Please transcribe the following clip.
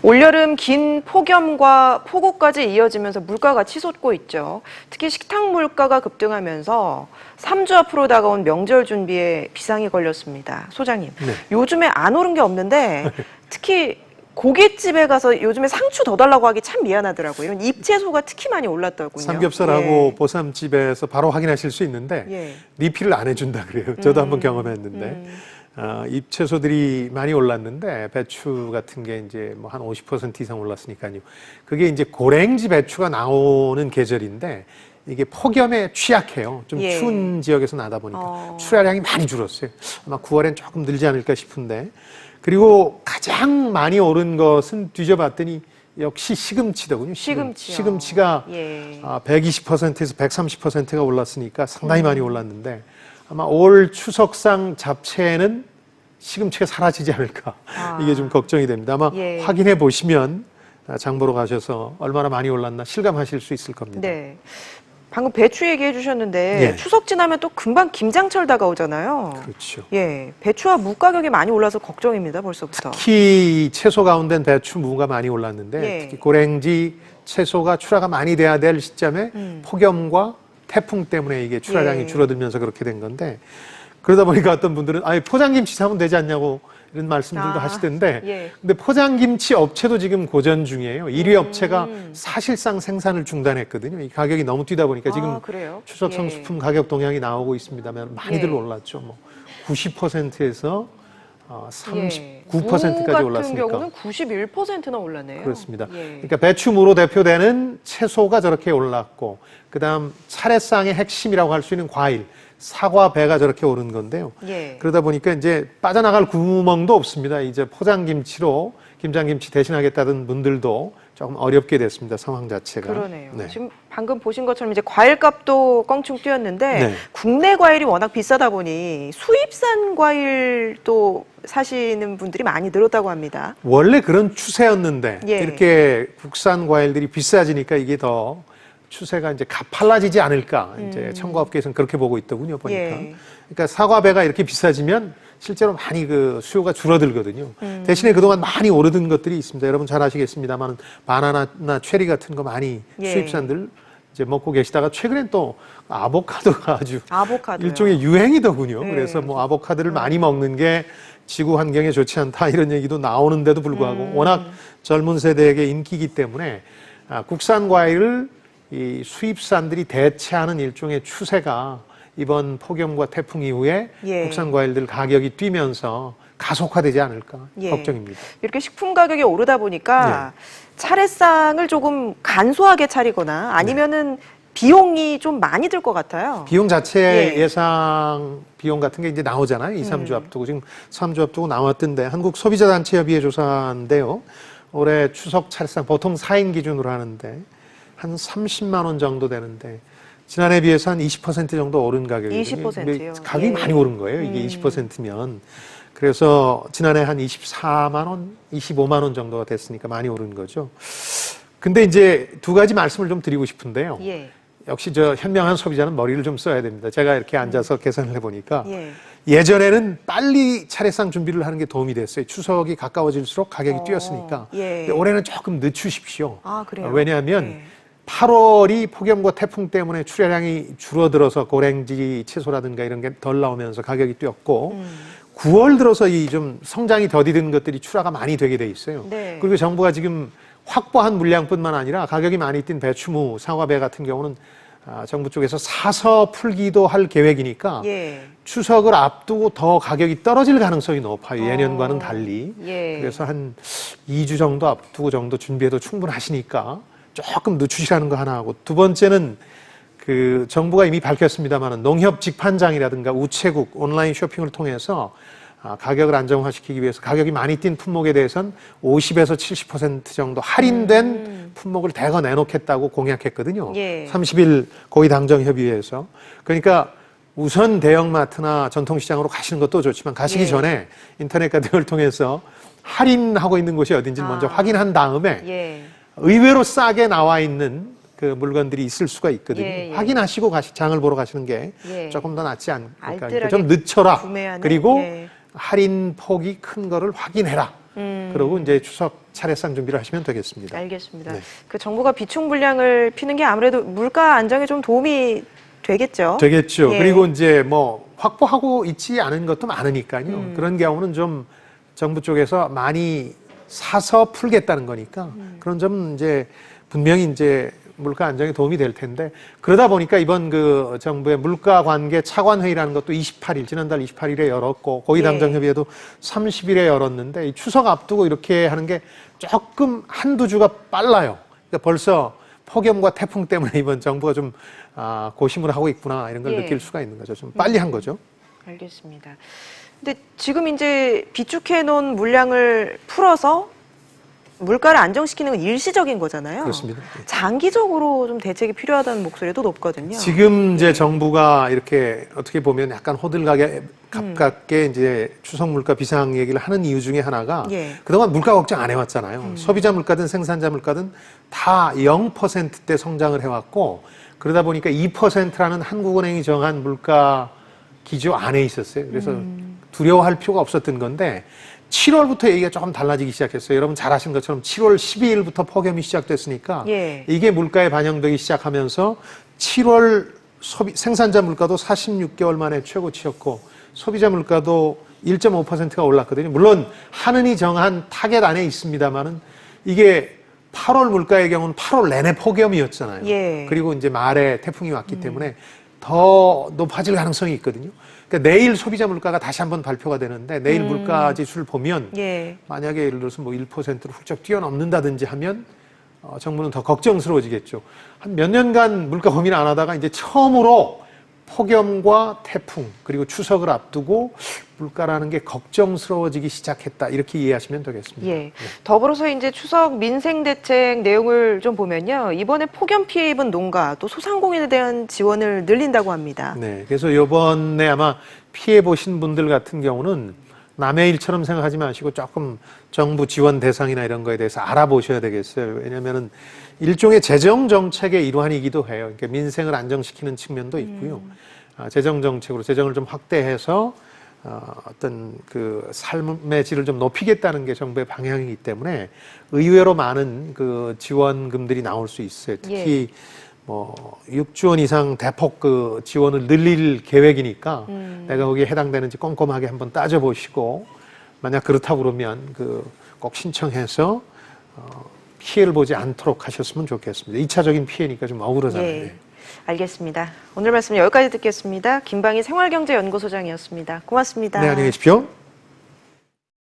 올여름 긴 폭염과 폭우까지 이어지면서 물가가 치솟고 있죠. 특히 식탁 물가가 급등하면서 3주 앞으로 다가온 명절 준비에 비상이 걸렸습니다. 소장님, 네. 요즘에 안 오른 게 없는데 특히 고깃집에 가서 요즘에 상추 더 달라고 하기 참 미안하더라고요. 이런 잎채소가 특히 많이 올랐더군요. 삼겹살하고 예. 보쌈집에서 바로 확인하실 수 있는데 예. 리필을 안 해준다 그래요. 저도 한번 경험했는데 잎채소들이 많이 올랐는데 배추 같은 게 이제 뭐 한 50% 이상 올랐으니까요. 그게 이제 고랭지 배추가 나오는 계절인데 이게 폭염에 취약해요. 좀 예. 추운 지역에서 나다 보니까 출하량이 많이 줄었어요. 아마 9월엔 조금 늘지 않을까 싶은데. 그리고 가장 많이 오른 것은 뒤져봤더니 역시 시금치더군요. 시금치요. 시금치가 예. 120%에서 130%가 올랐으니까 상당히 많이 올랐는데 아마 올 추석상 잡채는 시금치가 사라지지 않을까 이게 좀 걱정이 됩니다. 아마 예. 확인해 보시면 장 보러 가셔서 얼마나 많이 올랐나 실감하실 수 있을 겁니다. 네. 방금 배추 얘기해 주셨는데 예. 추석 지나면 또 금방 김장철 다가오잖아요. 그렇죠. 예, 배추와 무 가격이 많이 올라서 걱정입니다. 벌써부터. 특히 채소 가운데는 배추, 무가 많이 올랐는데 예. 특히 고랭지 채소가 출하가 많이 돼야 될 시점에 폭염과 태풍 때문에 이게 출하량이 예. 줄어들면서 그렇게 된 건데 그러다 보니까 어떤 분들은 아예 포장김치 사면 되지 않냐고 이런 말씀들도 하시던데 예. 근데 포장김치 업체도 지금 고전 중이에요. 1위 업체가 사실상 생산을 중단했거든요. 이 가격이 너무 뛰다 보니까 지금 그래요? 추석 예. 성수품 가격 동향이 나오고 있습니다만 많이들 예. 올랐죠. 뭐 90%에서 예. 39%까지 무 올랐으니까. 같은 경우는 91%나 올랐네요. 그렇습니다. 예. 그러니까 배추무로 대표되는 채소가 저렇게 올랐고 그다음 차례상의 핵심이라고 할 수 있는 과일, 사과, 배가 저렇게 오른 건데요. 예. 그러다 보니까 이제 빠져나갈 구멍도 없습니다. 이제 포장김치로 김장김치 대신하겠다는 분들도 조금 어렵게 됐습니다. 상황 자체가. 그러네요. 네. 지금 방금 보신 것처럼 이제 과일값도 껑충 뛰었는데 네. 국내 과일이 워낙 비싸다 보니 수입산 과일도 사시는 분들이 많이 늘었다고 합니다. 원래 그런 추세였는데 예. 이렇게 국산 과일들이 비싸지니까 이게 더 추세가 이제 가팔라지지 않을까 이제 첨가업계에서는 그렇게 보고 있더군요. 보니까. 예. 그러니까 사과배가 이렇게 비싸지면 실제로 많이 그 수요가 줄어들거든요. 대신에 그동안 많이 오르던 것들이 있습니다. 여러분 잘 아시겠습니다만 바나나나 체리 같은 거 많이 예. 수입산들 이제 먹고 계시다가 최근엔 또 아보카도가 아주 아보카도요. 일종의 유행이더군요. 네. 그래서 뭐 아보카도를 많이 먹는 게 지구 환경에 좋지 않다 이런 얘기도 나오는데도 불구하고 워낙 젊은 세대에게 인기이기 때문에 국산 과일을 이 수입산들이 대체하는 일종의 추세가 이번 폭염과 태풍 이후에 예. 국산 과일들 가격이 뛰면서 가속화되지 않을까 예. 걱정입니다. 이렇게 식품 가격이 오르다 보니까 차례상을 조금 간소하게 차리거나 아니면은 비용이 좀 많이 들 것 같아요. 비용 자체 예. 예상 비용 같은 게 이제 나오잖아요. 2, 3주 앞두고 지금 3주 앞두고 나왔던데 한국 소비자단체협의회 조사인데요. 올해 추석 차례상 보통 4인 기준으로 하는데 한 30만 원 정도 되는데 지난해 비해서 한 20% 정도 오른 가격이거든요. 20%요? 가격이 예. 많이 오른 거예요. 이게 20%면. 그래서 지난해 한 24만 원, 25만 원 정도가 됐으니까 많이 오른 거죠. 근데 이제 두 가지 말씀을 좀 드리고 싶은데요. 예. 역시 저 현명한 소비자는 머리를 좀 써야 됩니다. 제가 이렇게 앉아서 계산을 해보니까 예. 예전에는 빨리 차례상 준비를 하는 게 도움이 됐어요. 추석이 가까워질수록 가격이 뛰었으니까. 예. 근데 올해는 조금 늦추십시오. 아, 그래요? 왜냐하면 예. 8월이 폭염과 태풍 때문에 출하량이 줄어들어서 고랭지 채소라든가 이런 게 덜 나오면서 가격이 뛰었고 9월 들어서 이 좀 성장이 더디든 것들이 출하가 많이 되게 돼 있어요. 네. 그리고 정부가 지금 확보한 물량뿐만 아니라 가격이 많이 뛴 배추무, 사과배 같은 경우는 정부 쪽에서 사서 풀기도 할 계획이니까 예. 추석을 앞두고 더 가격이 떨어질 가능성이 높아요. 예년과는 달리. 예. 그래서 한 2주 정도 앞두고 정도 준비해도 충분하시니까 조금 늦추시라는 거 하나 하고 두 번째는 그 정부가 이미 밝혔습니다만 농협 직판장이라든가 우체국 온라인 쇼핑을 통해서 가격을 안정화시키기 위해서 가격이 많이 뛴 품목에 대해서는 50에서 70% 정도 할인된 품목을 대거 내놓겠다고 공약했거든요. 예. 30일 고위당정협의회에서. 그러니까 우선 대형마트나 전통시장으로 가시는 것도 좋지만 가시기 예. 전에 인터넷 같은 걸 통해서 할인하고 있는 곳이 어딘지 먼저 확인한 다음에 예. 의외로 싸게 나와 있는 그 물건들이 있을 수가 있거든요. 예, 예. 확인하시고 장을 보러 가시는 게 예. 조금 더 낫지 않을까. 알뜰하게 그러니까 좀 늦춰라. 구매하는, 그리고 예. 할인 폭이 큰 거를 확인해라. 그러고 이제 추석 차례상 준비를 하시면 되겠습니다. 알겠습니다. 네. 그 정부가 비축 물량을 피는 게 아무래도 물가 안정에 좀 도움이 되겠죠. 되겠죠. 예. 그리고 이제 뭐 확보하고 있지 않은 것도 많으니까요. 그런 경우는 좀 정부 쪽에서 많이 사서 풀겠다는 거니까 그런 점 이제 분명히 이제 물가 안정에 도움이 될 텐데 그러다 보니까 이번 그 정부의 물가 관계 차관 회의라는 것도 28일 지난달 28일에 열었고 고위 당정 협의회도 30일에 열었는데 이 추석 앞두고 이렇게 하는 게 조금 한두 주가 빨라요. 그러니까 벌써 폭염과 태풍 때문에 이번 정부가 좀 고심을 하고 있구나 이런 걸 예. 느낄 수가 있는 거죠. 좀 빨리 한 거죠. 알겠습니다. 근데 지금 이제 비축해 놓은 물량을 풀어서 물가를 안정시키는 건 일시적인 거잖아요. 그렇습니다. 예. 장기적으로 좀 대책이 필요하다는 목소리도 높거든요. 지금 이제 정부가 이렇게 어떻게 보면 약간 호들갑에 가깝게 이제 추석 물가 비상 얘기를 하는 이유 중에 하나가 예. 그동안 물가 걱정 안 해왔잖아요. 소비자 물가든 생산자 물가든 다 0%대 성장을 해왔고 그러다 보니까 2%라는 한국은행이 정한 물가 기조 안에 있었어요. 그래서 두려워할 필요가 없었던 건데 7월부터 얘기가 조금 달라지기 시작했어요. 여러분 잘 아시는 것처럼 7월 12일부터 폭염이 시작됐으니까 예. 이게 물가에 반영되기 시작하면서 7월 생산자 물가도 46개월 만에 최고치였고 소비자 물가도 1.5%가 올랐거든요. 물론 하느니 정한 타겟 안에 있습니다만은 이게 8월 물가의 경우는 8월 내내 폭염이었잖아요. 예. 그리고 이제 말에 태풍이 왔기 때문에 더 높아질 가능성이 있거든요. 그러니까 내일 소비자 물가가 다시 한번 발표가 되는데 내일 물가 지수를 보면 예. 만약에 예를 들어서 뭐 1%를 훌쩍 뛰어넘는다든지 하면 정부는 더 걱정스러워지겠죠. 한 몇 년간 물가 고민 안 하다가 이제 처음으로 폭염과 태풍 그리고 추석을 앞두고 물가라는 게 걱정스러워지기 시작했다 이렇게 이해하시면 되겠습니다. 예. 더불어서 이제 추석 민생 대책 내용을 좀 보면요. 이번에 폭염 피해 입은 농가 또 소상공인에 대한 지원을 늘린다고 합니다. 네. 그래서 이번에 아마 피해 보신 분들 같은 경우는 남의 일처럼 생각하지 마시고 조금 정부 지원 대상이나 이런 거에 대해서 알아보셔야 되겠어요. 왜냐면은 일종의 재정 정책의 일환이기도 해요. 그러니까 민생을 안정시키는 측면도 있고요. 재정 정책으로 재정을 좀 확대해서 어떤 그 삶의 질을 좀 높이겠다는 게 정부의 방향이기 때문에 의외로 많은 그 지원금들이 나올 수 있어요. 특히 뭐 6조 원 이상 대폭 그 지원을 늘릴 계획이니까 내가 거기에 해당되는지 꼼꼼하게 한번 따져보시고 만약 그렇다고 그러면 그 꼭 신청해서 피해를 보지 않도록 하셨으면 좋겠습니다. 2차적인 피해니까 좀 억울하잖아요. 예. 알겠습니다. 오늘 말씀 여기까지 듣겠습니다. 김방희 생활경제연구소장이었습니다. 고맙습니다. 네, 안녕히 계십시오.